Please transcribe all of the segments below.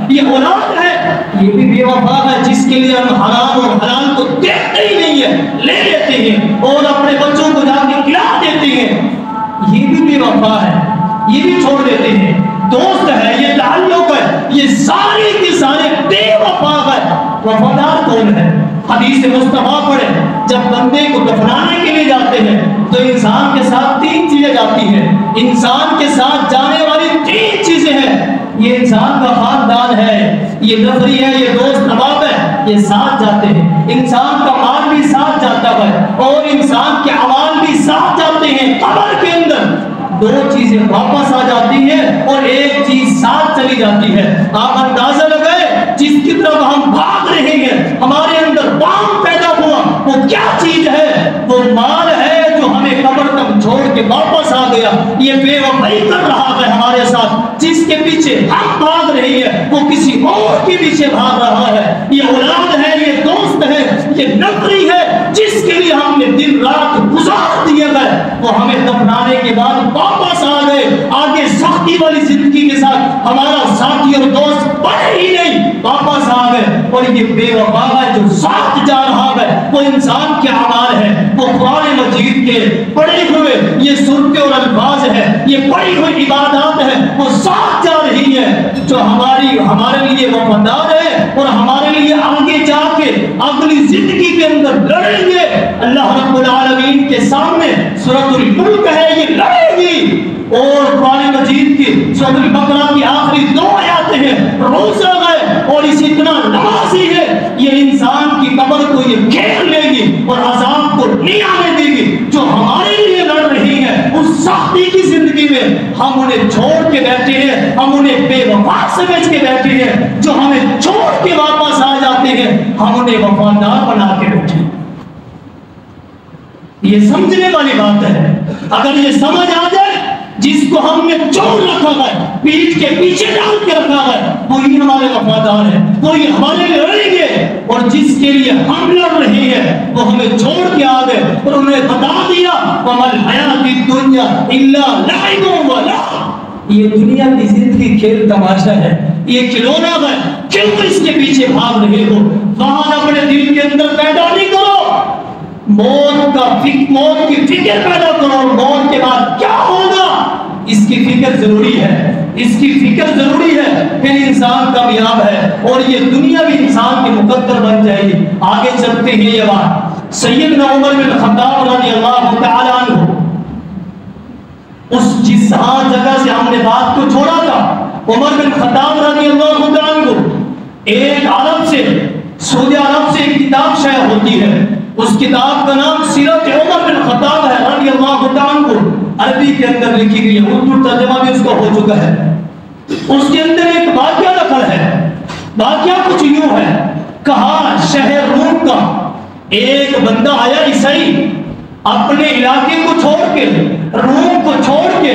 یہ اولاد ہے یہ بھی بے وفا ہے جس کے لیے ہم حرام اور حلال کو دیکھتے ہی نہیں ہے، لے لیتے ہیں اور اپنے بچوں کو جا کے کھلا دیتے ہیں، یہ بھی بے وفا ہے، یہ بھی چھوڑ دیتے ہیں۔ دوست ہے، یہ تعلق ہے، یہ سارے کے سارے بے وفا ہے۔ وفادار کون ہے؟ حدیث مصطفیٰ پڑھے، جب بندے کو دفنانے کے لیے جاتے ہیں تو انسان کے ساتھ تین چیزیں جاتی ہیں۔ انسان کے ساتھ جانے والی تین چیزیں ہیں، یہ انسان کا خاندان ہے، یہ نفری ہے، یہ دوست احباب ہے، یہ ساتھ جاتے ہیں۔ انسان کا مال بھی ساتھ جاتا ہے اور انسان کے اعمال بھی ساتھ جاتے ہیں۔ قبر کے اندر دو چیزیں واپس آ جاتی ہیں اور ایک چیز ساتھ چلی جاتی ہے۔ آپ اندازہ لگائے جس کی طرف ہم بھاگ رہے ہیں ہمارے اندر بام پیدا ہوا، وہ کیا چیز ہے؟ وہ مال ہے جو ہمیں قبر تک چھوڑ کے واپس آ گیا۔ یہ بے وفائی کر رہا ہے ہمارے ساتھ، جس کے پیچھے ہم بھاگ رہے ہیں وہ کسی اور کے پیچھے بھاگ رہا ہے۔ یہ اولاد ہے، یہ دوست ہے، یہ نفری ہے جس کے لیے ہم نے دن رات گزار دیے گئے، وہ ہمیں دفنانے کے بعد واپس آ گئے۔ آگے سختی والی زندگی کے ساتھ ہمارا ساتھی اور دوست بنے ہی نہیں، واپس آ گئے۔ اور یہ بے وفا ہے جو ساتھ جا رہا ہے، وہ انسان کے اعمال ہے، وہ قرآن مجید کے پڑھے ہوئے یہ صورتیں اور الفاظ ہے، یہ پڑھی ہوئی عبادات ہے، وہ ساتھ جا رہی ہے جو ہمارے لیے وفادار ہے اور ہمارے لیے آگے جا کے اگلی زندگی کے اندر لڑیں گے۔ اللہ رب العالمین کے سامنے سورۃ الملک ہے، یہ لڑے گی۔ اور قرآن مجید کی سورۃ البقرہ کی آخری دو آیاتیں ہیں، روزہ ہے اور اسی طرح نمازی ہے، یہ انسان کی قبر کو یہ گھیر لے گی اور عذاب کو نہیں آنے دے گی۔ جو ہمارے لیے لڑ رہی ہے اس سختی کی زندگی میں ہم انہیں چھوڑ کے بیٹھے ہیں، ہم انہیں بے وفا سمجھ کے بیٹھے ہیں، جو ہمیں چھوڑ کے واپس آ جاتے ہیں ہم انہیں وفادار بنا کے بیٹھے ہیں۔ یہ سمجھنے والی بات ہے۔ اگر یہ سمجھ آ جائے جس کو ہم نے چھوڑ رکھا ہے، پیٹھ کے پیچھے ڈال کے رکھا ہے، وہی ہمارے وفادار ہے، وہی ہمارے لیے لڑیں گے۔ اور جس کے لیے ہم لڑ رہے ہیں وہ ہمیں چھوڑ کے آ گئے اور انہیں بتا دیا وَمَا الْحَيَاةُ الدُّنْيَا إِلَّا لَعِبٌ وَلَهْوٌ، یہ دنیا کی زندگی کھیل تماشا ہے، یہ کھلونا ہے، کیوں اس کے پیچھے بھاگ رہے ہو؟ وہاں اپنے دل کے اندر پیدا نہیں کرو، موت کی فکر پیدا کرو، موت کے بعد کیا ہوگا اس کی فکر ضروری ہے، اس کی فکر ضروری ہے، پھر انسان کامیاب ہے اور یہ دنیا بھی انسان کے مقدر بن جائے گی۔ آگے چلتے ہیں یہ بات سیدنا عمر بن خطاب رضی اللہ تعالی عنہ، جس جگہ سے ہم نے بات کو چھوڑا تھا، عمر بن خطاب رضی اللہ تعالی عنہ ایک عرب سے، سعودی عرب سے ایک کتاب شائع ہوتی ہے، اس کتاب کا نام سیرت عمر بن خطاب ہے رضی اللہ تعالی عنہ، عربی کے اندر لکھی گئی ہے، اردو ترجمہ بھی اس کا ہو چکا ہے۔ اس کے اندر ایک واقعہ نقل ہے، واقعہ کچھ یوں ہے، کہا شہر روم کا ایک بندہ آیا عیسائی، اپنے علاقے کو چھوڑ کے، روم کو چھوڑ کے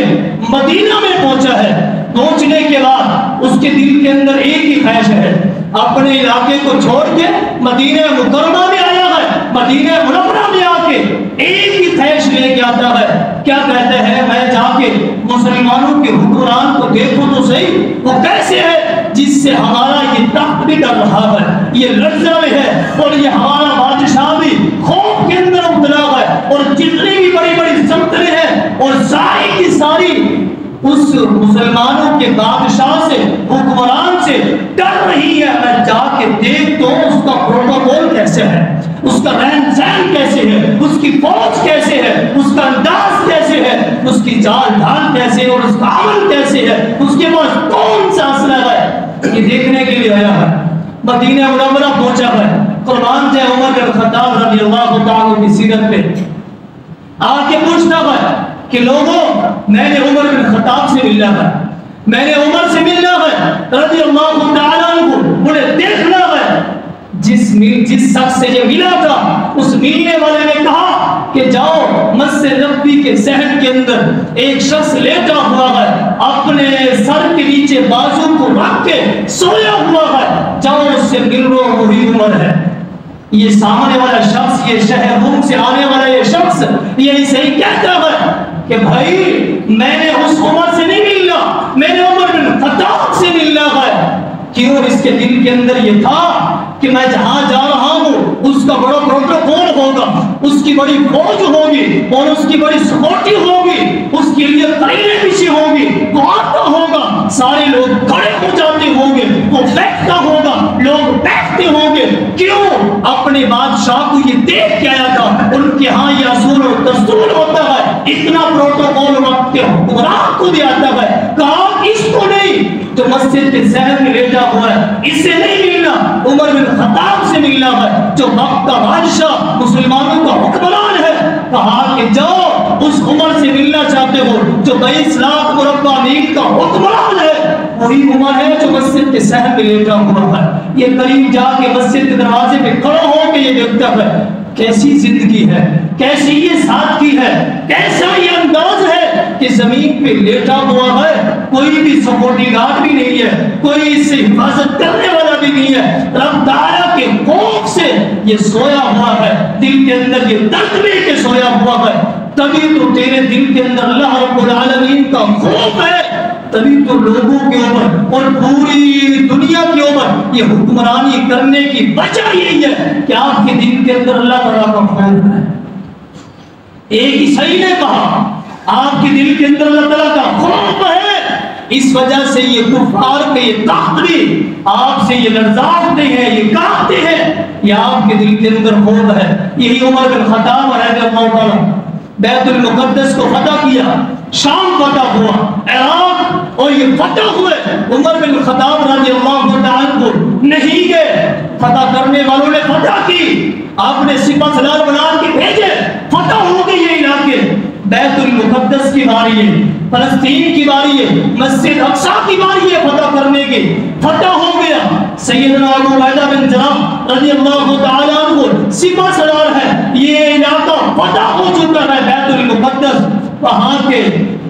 مدینہ میں پہنچا ہے۔ پہنچنے کے بعد اس کے دل کے اندر ایک ہی خواہش ہے، اپنے علاقے کو چھوڑ کے مدینہ مکرمہ میں آیا ہے، مدینہ منورہ میں آ کے ایک ہی خواہش لے کے آتا ہے، کیا کہتے ہیں میں جا کے مسلمانوں کے حکمران کو دیکھوں تو صحیح، وہ کیسے ہے جس سے ہمارا یہ تخت بھی ڈر رہا ہے، یہ لرزہ میں ہے اور یہ ہمارا بادشاہ بھی خوف کے اندر مبتلا ہے، اور جتنی بھی بڑی بڑی سلطنتیں ہیں اور ساری کی ساری اس مسلمانوں کے بادشاہ سے، حکمران سے ڈر رہی ہے۔ میں جا کے دیکھتا ہوں اس کا پروٹوکول کیسے ہے، اس کا رہن سہن کیسے ہے، اس کی فوج کیسے ہے، اس کا انداز کیسے ہے، اس کی چال ڈھال کیسے ہے اور اس کا عمل کیسے ہے، اس کے پاس کون سا اسلحہ ہے، یہ دیکھنے کے لیے آیا ہے۔ مدینہ منورہ پہنچا ہے، قربان جائے عمر بن خطاب رضی اللہ تعالیٰ کی سیرت پہ آ کے پوچھتا ہے کہ لوگوں میں نے عمر بن خطاب سے ملنا ہے، میں نے عمر سے ملنا ہے رضی اللہ تعالیٰ عنہ، مجھے دیکھنا ہے۔ جس شخص سے یہ ملا تھا اس ملنے والے نے کہا کہ جاؤ مسجد نبوی کے صحن کے اندر ایک شخص لیٹا ہوا ہے، اپنے سر کے نیچے بازو کو رکھ کے سویا ہوا ہے، جاؤ اس سے مل لو، وہی عمر ہے۔ یہ سامنے والا شخص، یہ شہر روم سے آنے والا یہ شخص یہ صحیح کہتا ہے کہ بھائی میں نے اس عمر سے نہیں ملنا، میں نے عمر بن خطاب سے ملنا ہے۔ کیوں اس کے دل کے اندر یہ تھا کہ میں جہاں جا رہا ہوں اس کا بڑا پروٹوکول ہوگا، اس کی بڑی فوج ہوگی اور اس کی بڑی سپورٹی ہوگی، اس کے لیے قرینے پیچھے ہوگی، وہ آتا ہوگا، سارے لوگ کھڑے ہو جاتے ہوں گے، وہ بیٹھتا ہوگا، لوگ بیٹھتے ہوں گے۔ کیوں؟ اپنے بادشاہ کو یہ دیکھ کے آیا تھا، ان کے ہاں یہ اصول و دستور ہوتا ہے، اتنا پروٹوکول وقت کے حکمران کو بھی آتا ہے۔ کہا اس کو نہیں جو مسجد کے صحن میں لیٹا ہوا ہے، اس سے نہیں ملنا، عمر بن خطاب سے ملنا ہے جو وقت کا بادشاہ مسلمانوں کا حکمران ہے۔ کہا کہ جاؤ اس عمر سے ملنا چاہتے ہو جو 22 لاکھ مربع میل کا حکمران ہے، وہی عمر ہے جو مسجد کے صحن میں لیٹا ہوا ہے۔ یہ قریب جا کے مسجد کے دروازے پہ کھڑا ہو کے یہ دیکھتا ہے کیسی زندگی ہے، کیسی یہ سادگی ہے، کیسا یہ انداز ہے کہ زمین پہ لیٹا ہوا ہے، کوئی بھی سپورٹنگ گارڈ بھی نہیں ہے، کوئی اس سے حفاظت کرنے والا بھی نہیں ہے، رب تعالیٰ کے خوف سے یہ سویا ہوا ہے، دل کے اندر یہ درد لے کے سویا ہوا ہے۔ تبھی تو تیرے دل کے اندر اللہ رب العالمین کا خوف ہے، تبھی تو لوگوں کے اوپر اور پوری دنیا کے اوپر یہ حکمرانی کرنے کی وجہ یہی ہے کہ آپ کے دل کے اندر اللہ تعالیٰ کا خوف ہے۔ ایک عیسائی نے کہا آپ کے دل کے اندر اللہ تعالیٰ کا خوف ہے، اس وجہ سے یہ کفار کے یہ طاقتیں آپ سے یہ لرزاتے ہیں، یہ کانپتے ہیں، یہ آپ کے دل کے اندر خوف ہے۔ یہی عمر بن خطاب رضی اللہ عنہ بیت المقدس کو فتح کیا، شام فتح ہوا، عراق اور یہ فتح ہوئے۔ عمر بن خطاب رضی اللہ عنہ کو نہیں گئے، فتح کرنے والوں نے فتح کی، آپ نے سپہ سالار بنا کے بھیجے، فتح ہو گئی یہ علاقے۔ بیت المقدس کی باری ہے، فلسطین کی باری ہے، مسجد اقصی کی باری ہے فتح کرنے کی، فتح ہو گیا۔ سیدنا ابو عبیدہ بن جراح رضی اللہ تعالیٰ عنہ سپہ سالار ہے، یہ علاقہ فتح ہو چکا ہے بیت المقدس۔ وہاں کے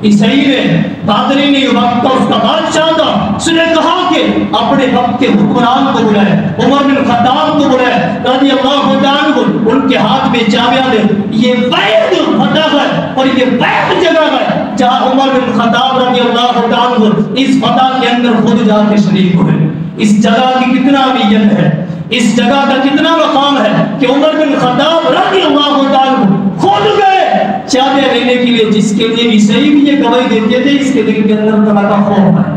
عیسائی نے پادری نے وقت کا اس کا بادشاہ تھا، اس نے کہا کہ اپنے وقت کے حکمران کو بلائے، عمر بن خطاب کو بلائے رضی اللہ تعالیٰ عنہ، ان کے ہاتھ میں چابیاں دے، یہ وید فتح ہے اور یہ وید جگہ ہے جہاں عمر بن خطاب رضی اللہ تعالیٰ عنہ اس فتح کے اندر خود جا کے شریک ہوئے۔ اس جگہ کی کتنا اہمیت ہے، اس جگہ کا کتنا مقام ہے کہ عمر بن خطاب رضی اللہ تعالیٰ عنہ خود گئے چادر لینے کے لیے، جس کے لیے عیسائی بھی یہ گواہی دیتے تھے اس کے دل کے اندر اللہ کا خوف ہے،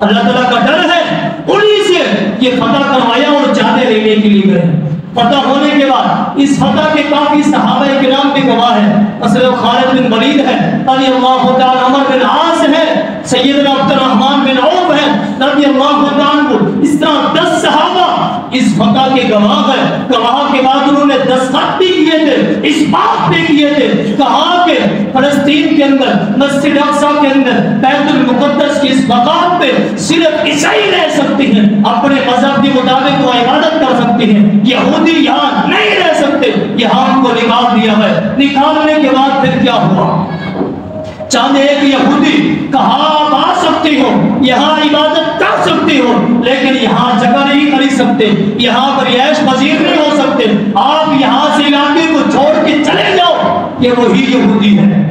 اللہ تعالیٰ کا ڈر ہے، انہی سے یہ فتح کروایا اور چادر لینے کے لیے گئے۔ فتح ہونے کے بعد اس فتح کے کافی صحابہ کرام بھی گواہ ہیں، مثلا خالد بن ولید ہے رضی اللہ تعالیٰ، عمر بن عاص ہے، سیدنا عبد الرحمن بن عوف ہے رضی اللہ تعالیٰ، اس طرح 10 صحابہ اس فتح کے گواہ ہیں۔ گواہ کے بعد انہوں نے دستخط بھی کیے تھے، اس بات پہ کیے تھے، کہا کہ فلسطین کے اندر، مسجد اقصی کے اندر، بیت المقدس کی اس مقام پہ صرف عیسائی رہ سکتے ہیں، اپنے مذہب کے مطابق وہ عبادت کر سکتے ہیں، یہودی یہاں نہیں رہ سکتے۔ یہاں ان کو نکال دیا ہے۔ نکالنے کے بعد پھر کیا ہوا؟ چاند ایک یہودی کہا آپ آ سکتے ہو، یہاں عبادت کر سکتے ہو، لیکن یہاں جگہ نہیں خرید سکتے، یہاں پر رہائش پذیر نہیں ہو سکتے، آپ یہاں سے علاقے کو چھوڑ کے چلے جاؤ۔ یہ وہی یہودی ہے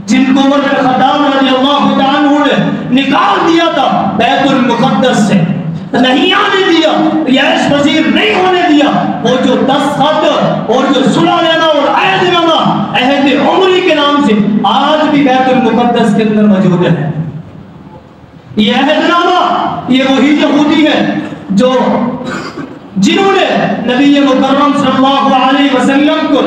جن کو عمر بن خطاب رضی اللہ تعالیٰ عنہ نے نکال دیا تھا بیت المقدس سے، نہیں آنے دیا، رہائش پذیر نہیں ہونے دیا۔ وہ جو دستخط اور جو صلح نامہ اور عہد نامہ عہد عمری کے نام سے آج بھی بیت المقدس کے اندر موجود ہے۔ یہ عہد نامہ یہ وہی یہودی ہے جو جنہوں نے نبی مکرم صلی اللہ علیہ وسلم کو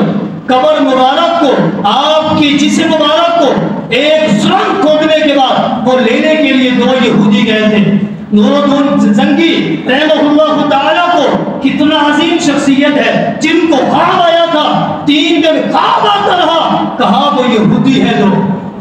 قبر مبارک کو، آپ کی جسم مبارک کو ایک سرنگ کھودنے کے بعد وہ لینے کے لیے 2 یہودی گئے تھے۔ نور الدین زنگی رحمہ اللہ تعالیٰ کو کتنا عظیم شخصیت ہے، جن کو خواب آیا تھا، 3 دن خواب آتا رہا، کہا وہ یہودی ہے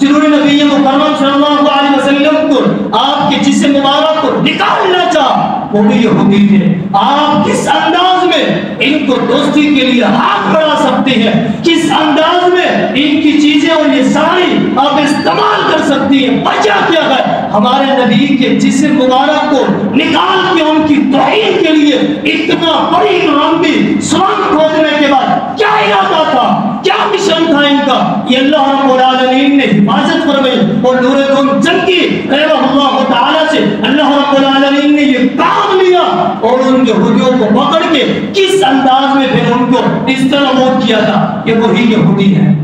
جنہوں نے نبی مکرم صلی اللہ علیہ وسلم کو آپ کے جسم مبارک کو نکالنا چاہا، وہ بھی یہودی تھے۔ آپ کس انداز میں ان کو دوستی کے لیے ہاتھ بڑھا سکتے ہیں، کس انداز میں ان کی چیزیں اور یہ ساری آپ استعمال کر سکتی ہیں، وجہ کیا ہے؟ ہمارے نبی کے جسم مبارک کو نکال کے ان کی توہین کے لیے اتنا بڑی لمبی سرنگ کھودنے کے بعد کیا ارادہ تھا، کیا مشن تھا ان کا؟ یہ اللہ رب العالمین نے حفاظت فرمائی اور نور الدین زنگی رحمہ اللہ تعالیٰ سے اللہ رب العالمین نے یہ کام لیا اور ان یہودیوں کو پکڑ کے کس انداز میں پھر ان کو اس طرح موت کیا تھا، یہ وہی یہودی ہے۔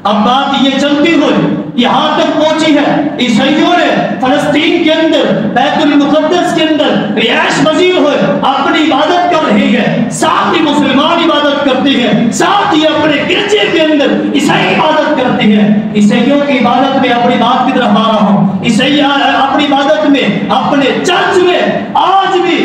اب بات یہ چلتی ہوئی یہاں تک پہنچی ہے، عیسائیوں نے فلسطین کے اندر بیت المقدس کے اندر رہائش پذیر ہوئے اپنی عبادت کر رہے ہیں، ساتھ ہی مسلمان عبادت کرتے ہیں، ساتھ ہی اپنے گرجے کے اندر عیسائی عبادت کرتے ہیں۔ عیسائیوں کی عبادت میں اپنی بات کی طرف آ رہا ہوں، عیسائی اپنی عبادت میں اپنے چرچ میں آج بھی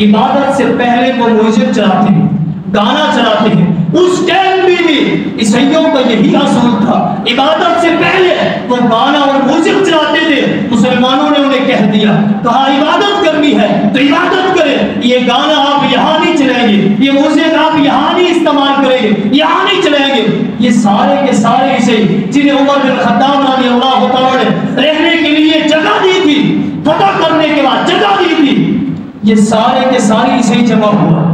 عبادت سے پہلے وہ میوزک چلاتے ہیں، گانا چلاتے ہیں۔ اس ٹائم بھی عیسائیوں کا یہی اصول تھا، عبادت سے پہلے وہ گانا اور میوزک چلاتے تھے۔ مسلمانوں نے انہیں کہہ دیا، کہا عبادت کرنی ہے تو عبادت کریں، یہ گانا آپ یہاں نہیں چلائیں گے، یہ میوزک آپ یہاں نہیں استعمال کریں گے، یہاں نہیں چلائیں گے۔ یہ سارے کے سارے عیسائی جنہیں عمر بن خطاب رضی اللہ تعالیٰ نے رہنے کے لیے جگہ دی تھی، فتح کرنے کے بعد جگہ دی تھی، یہ سارے کے سارے عیسائی جمع ہوا۔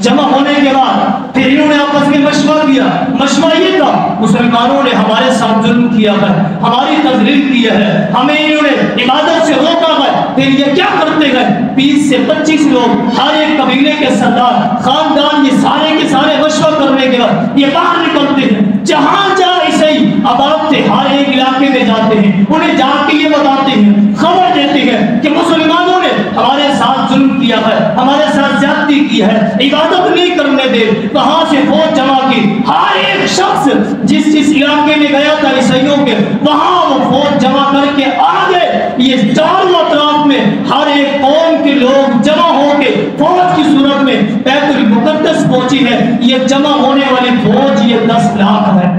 جمع ہونے کے بعد پھر انہوں نے آپس میں مشورہ کیا، مشورہ یہ تھا مسلمانوں نے ہمارے ساتھ ظلم کیا ہے، ہماری تذلیل کی ہے، ہمیں انہوں نے عبادت سے روکا ہے، پھر یہ کیا کرتے گئے 20 سے 25 لوگ ہر ایک قبیلے کے سردار خاندان یہ سارے کے سارے مشورہ کرنے کے بعد یہ باہر نکلتے ہیں، جہاں جہاں عیسائی آباد تھے ہر ایک علاقے میں جاتے ہیں، انہیں جا کے یہ بتاتے ہیں، خبر دیتے ہیں کہ مسلمانوں نے ہمارے ساتھ ظلم کیا ہے، ہمارے ساتھ زیادتی کی ہے، عبادت نہیں کرنے دے۔ وہاں سے فوج جمع کی، ہر ایک شخص جس جس علاقے میں گیا تھا عیسائیوں کے وہاں وہ فوج جمع کر کے آ گئے۔ یہ چاروں اطراف میں ہر ایک قوم کے لوگ جمع ہو کے فوج کی صورت میں بیت المقدس پہنچی ہے۔ یہ جمع ہونے والی فوج یہ 10 لاکھ ہے،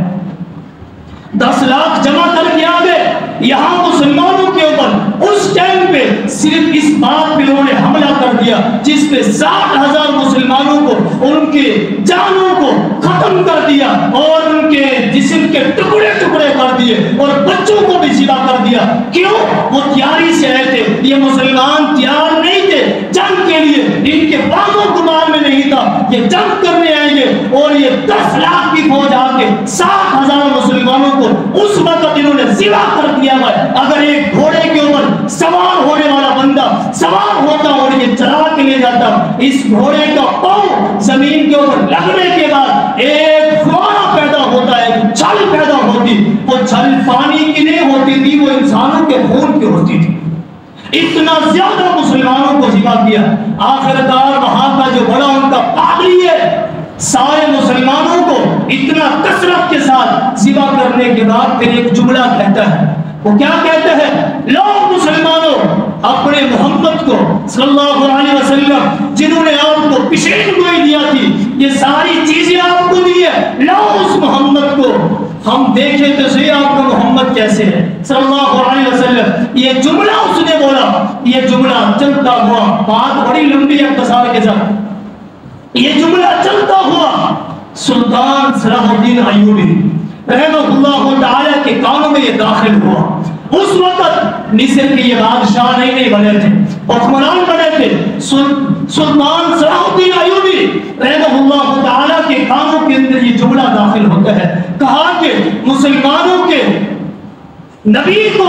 10 لاکھ جمع کر کے آ گئے۔ یہاں مسلمانوں کے اوپر اس ٹائم پہ صرف اس بات پہ انہوں نے حملہ کر دیا جس پہ 60,000 مسلمانوں کو ان کے جانوں کو ختم کر دیا اور ان کے جسم کے ٹکڑے ٹکڑے کر دیے اور بچوں کو بھی ذبح کر دیا۔ کیوں؟ وہ تیاری سے آئے تھے، یہ مسلمان تیار نہیں تھے جنگ کے لیے، ان کے باغوں گمان میں نہیں تھا یہ جنگ کرنے آئیں گے، اور یہ 10 لاکھ کی فوج آ کے 60,000 مسلمانوں کو اس وقت انہوں نے ذبح کر دیا ہے۔ اگر ایک گھوڑے کے اوپر سوار ہونے والا بندہ سوار ہوتا اور یہ چلا کے لے جاتا، اس گھوڑے کا پاؤں زمین کے اوپر لگنے کے بعد ایک فوارہ پیدا ہوتا ہے، چھل پیدا ہوتی، وہ چھل پانی کی نہیں ہوتی تھی، وہ انسانوں کے خون کی ہوتی تھی۔ اتنا زیادہ مسلمانوں کو ذبح کیا۔ آخرکار وہاں کا جو بڑا ان کا پادری ہے سارے مسلمانوں کو اتنا کثرت کے ساتھ ذبح کرنے کے بعد پھر ایک جملہ کہتا ہے، وہ کیا کہتے ہیں؟ لو مسلمانوں اپنے محمد کو صلی اللہ علیہ وسلم جنہوں نے آپ کو پیشین گوئی دیا تھی، یہ ساری چیزیں آپ کو دی ہے، لو اس محمد کو ہم دیکھیں تو صحیح آپ کا محمد کیسے ہے صلی اللہ علیہ وسلم۔ یہ جملہ اس نے بولا، یہ جملہ چلتا ہوا، بات بڑی لمبی ہے اختصار کے ساتھ، یہ جملہ چلتا ہوا سلطان صلاح الدین ایوبی رحمہ اللہ تعالی کے کانوں میں یہ داخل ہوا۔ اس وقت مصر کے یہ بادشاہ نہیں بنے تھے، حکمران بنے تھے۔ سلطان صلاح الدین ایوبی رحمہ اللہ تعالی کے کانوں کے اندر یہ جملہ داخل ہوتا ہے، کہا کہ مسلمانوں کے نبی کو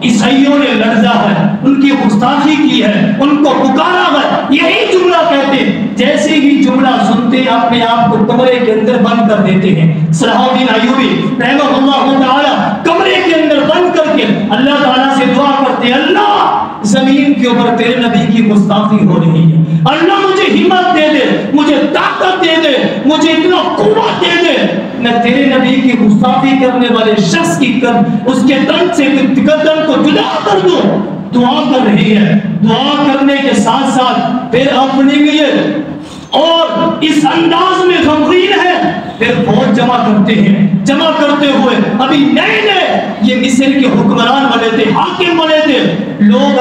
عیسائیوں نے لرزا ہے، ان کی گستاخی کی ہے، ان کو پکارا ہے، یہی جملہ کہتے ہیں۔ جیسے ہی جملہ سنتے اپنے آپ کو کمرے کے اندر بند کر دیتے ہیں۔ صلاح الدین ایوبی رحمہ اللہ تعالی کمرے کے اندر بند کر کے اللہ تعالیٰ سے دعا کرتے ہیں، اللہ زمین کے اوپر تیرے نبی کی گستاخی ہو رہی ہے، اللہ مجھے ہمت دے دے، مجھے طاقت دے دے، مجھے اتنا قوت دے دے، میں تیرے نبی کی گستاخی کرنے والے شخص کی اس کے تن سے گردن کو جدا کر دو۔ دعا کر رہی ہے، دعا کرنے کے ساتھ ساتھ پھر اپنے لیے اور اس انداز میں غمگین ہے، پھر فوج جمع کرتے ہیں۔ جمع کرتے ہوئے ابھی نئے نئے یہ مصر کے حکمران بنے تھے، حاکم بنے تھے، لوگ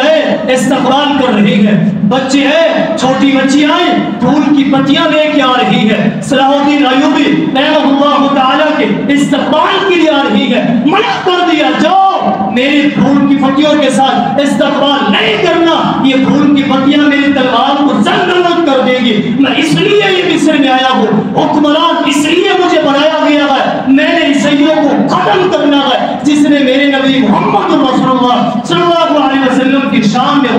استقبال کر رہے ہیں، بچے ہیں، چھوٹی بچیاں ہیں، پھول کی پتیاں لے کے آ رہی ہے۔ صلاح الدین ایوبی رحمہ اللہ تعالیٰ کے استقبال کے لیے آ رہی ہے، منع کر دیا، جاؤ میری پھول کی پتیوں کے ساتھ استقبال نہیں کرنا، یہ پھول کی پتیاں میری تلوار کو زنگلت کر دے گی، میں اس لیے یہ مصر میں آیا ہوں، حکمران اس لیے مجھے بنایا گیا ہے، میں نے عیسائیوں کو ختم کرنا ہے، جس نے میرے نبی محمد رسول اللہ صلی اللہ علیہ وسلم کی شان میں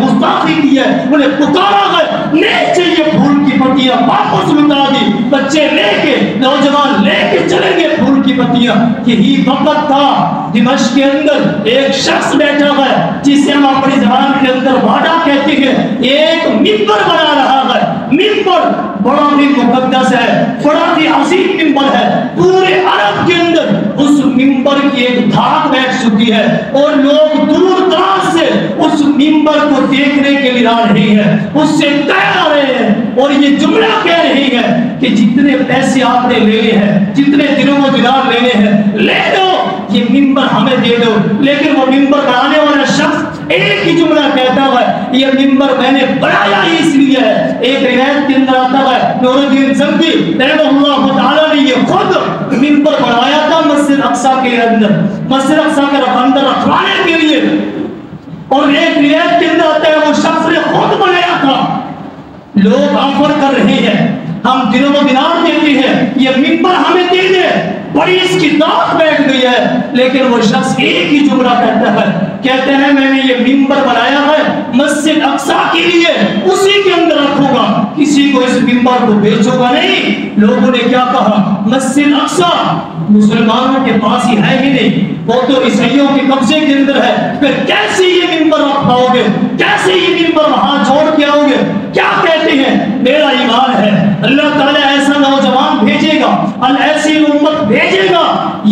انہیں پکارا گیا، نہیں چاہیے پھول کی پتیاں، واپس لوٹا دی۔ بچے لے کے، نوجوان لے کے چلیں گے پھول کی پتیاں۔ یہی وقت تھا دمشق کے اندر ایک شخص بیٹھا ہے جسے ہم اپنی زبان کے اندر واڈا کہتے ہیں، ایک ممبر بنا رہا ہے۔ ممبر بڑا بھی مقدس ہے، بڑا بھی عظیم ممبر ہے، پورے عرب کے اندر اس ممبر کی ایک دھاک بیٹھ چکی ہے اور لوگ دور دراز سے اس ممبر کو دیکھنے کے لیے آ رہے ہیں، اس سے کہہ رہے ہیں اور یہ جملہ کہہ رہی ہے کہ جتنے پیسے آپ نے لینے ہیں، جتنے دنوں و دینار لینے ہیں لے دو، یہ ممبر ہمیں دے دو۔ لیکن وہ ممبر بنانے والا شخص ایک ہی جملہ کہتا ہے، یہ ممبر میں نے بنایا ہی اس لیے ہے۔ ایک روایت کے اندر آتا ہے نور الدین زنگی رحمہ اللہ تعالیٰ نے یہ خود ممبر بنایا تھا مسجد اقصی کے اندر، مسجد اقصی کے اندر رکھوانے کے لیے، اور ایک روایت کے اندر آتا ہے وہ شخص نے خود بنایا تھا۔ لوگ آفر کر رہے ہیں، ہم دنوں و دینار دیتے ہیں، یہ ممبر ہمیں دے دے، بڑی اس کی دعوت بیٹھ گئی ہے، لیکن وہ شخص ایک ہی جملہ کہتا ہے، کہتے ہیں میں نے یہ ممبر بنایا ہے مسجد اقصی کے لیے، اسی کے اندر رکھوں گا، کسی کو اس ممبر کو بیچوں گا نہیں۔ لوگوں نے کیا کہا، مسجد اقصی مسلمانوں کے پاس ہی ہے ہی نہیں، وہ تو عیسائیوں کے قبضے کے اندر ہے، پھر کیسے یہ ممبر رکھ پاؤ گے، کیسے یہ ممبر وہاں چھوڑ کے آؤ گے؟ کیا کہتے ہیں، میرا ایمان ہے اللہ تعالیٰ ایسا نوجوان بھیجے گا، ایسی امت بھیجے گا،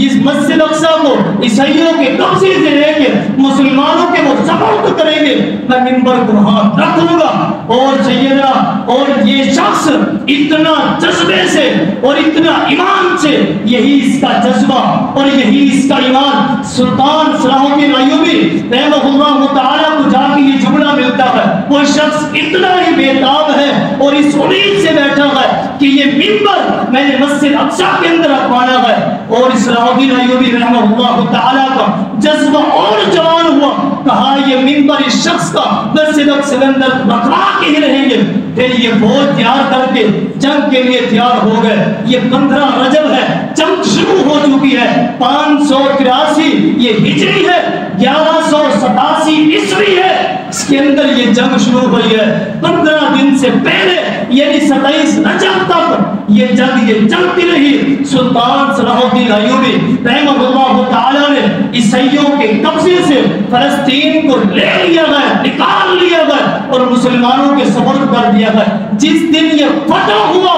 اس مسجد اقصی کو عیسائیوں کے قبضے سے لے کے مسلمانوں کے وہ سپورٹ کریں گے، میں ممبر کو وہاں رکھوں گا۔ اور سیدنا، اور یہ شخص اتنا جذبے سے اور اتنا ایمان سے، یہی اس کا جذبہ اور یہی اس کا ایمان، سلطان صلاح الدین ایوبی رحمہ اللہ تعالیٰ کو جا کے یہ جملہ ملتا ہے، وہ شخص اتنا ہی بیتاب ہے اور اس امید سے بیٹھا ہے کہ یہ ممبر میں نے مسجد اقصی کے اندر رکھوانا ہے، اور صلاح الدین ایوبی رحمہ اللہ تعالیٰ کا جذبہ اور جوان ہوا، کہا یہ ممبر اس شخص کا مسجد اقصی کے اندر رکھوا کے ہی رہیں گے۔ پھر یہ فوج تیار کر کے جنگ کے لیے تیار ہو گئے۔ یہ 15 رجب ہے، جنگ شروع ہو چکی ہے، 583 یہ ہجری ہے، 1187 عیسوی ہے، اس کے اندر یہ جنگ شروع ہوئی ہے۔ 15 دن سے پہلے یعنی 27 رجب تک یہ جنگ یہ چلتی رہی۔ سلطان صلاح الدین ایوبی رحمہ اللہ تعالیٰ نے عیسائیوں کے قبضے سے فلسطین کو لے لیا گیا، نکال لیا گیا اور مسلمانوں کے سپرد کر دیا گیا۔ جس دن یہ فتح ہوا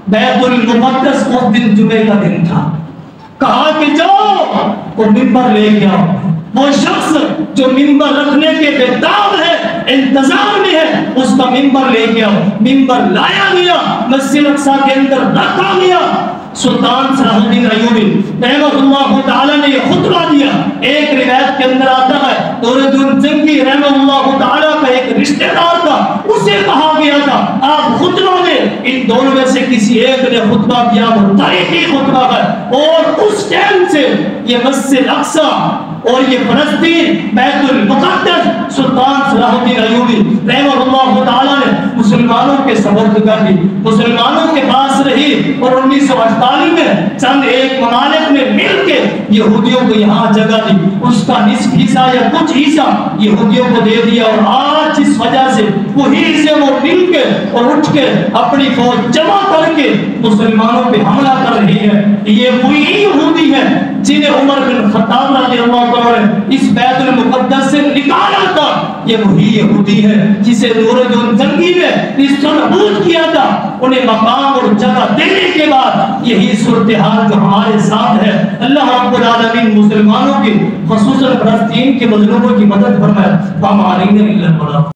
بیت المقدس، اس دن جمعے کا دن تھا، کہا کہ جاؤ وہ ممبر لے کے آؤ۔ وہ شخص جو ممبر رکھنے کے بیتاب ہے، انتظار میں ہے، اس کا ممبر لے کے آؤ۔ ممبر لایا گیا، مسجد اقصی کے اندر رکھا گیا۔ سلطان صلاح الدین ایوبی رحمہ اللہ تعالیٰ نے یہ خطبہ دیا۔ ایک روایت کے اندر آتا ہے نور الدین زنگی رحمہ اللہ تعالیٰ کا ایک رشتہ دار تھا، اسے کہا گیا تھا آپ خطبہ دیں، ان دونوں میں سے کسی ایک نے خطبہ دیا، وہ تاریخی خطبہ ہے، اور اس ٹائم سے یہ مسجد اقصی اور یہ فلسطین بیت المقدس سلطان صلاح الدین ایوبی رحمہ اللہ تعالیٰ نے مسلمانوں کے سپرد کر دی، مسلمانوں کے پاس رہی، اور 1948 میں چند ایک ممالک نے مل کے یہودیوں کو یہاں جگہ دی، اس کا نصف حصہ یا کچھ حصہ یہودیوں کو دے دیا، اور آج اس وجہ سے وہی سے وہ مل کے اور اٹھ کے اپنی فوج جمع کر کے مسلمانوں پہ حملہ کر رہی ہے۔ یہ وہی یہودی ہے جنہیں عمر بن خطاب رضی اللہ عنہ نے اس بیت المقدس سے نکالا تھا، یہ وہی یہودی ہے جسے نور الدین زنگی نے اس کو نابود کیا تھا۔ انہیں مقام اور جگہ دینے کے بعد یہی صورتحال جو ہمارے ساتھ ہے، اللہ رب العالمین مسلمانوں کی خصوصاً فلسطین کے مظلوموں کی مدد فرمائے۔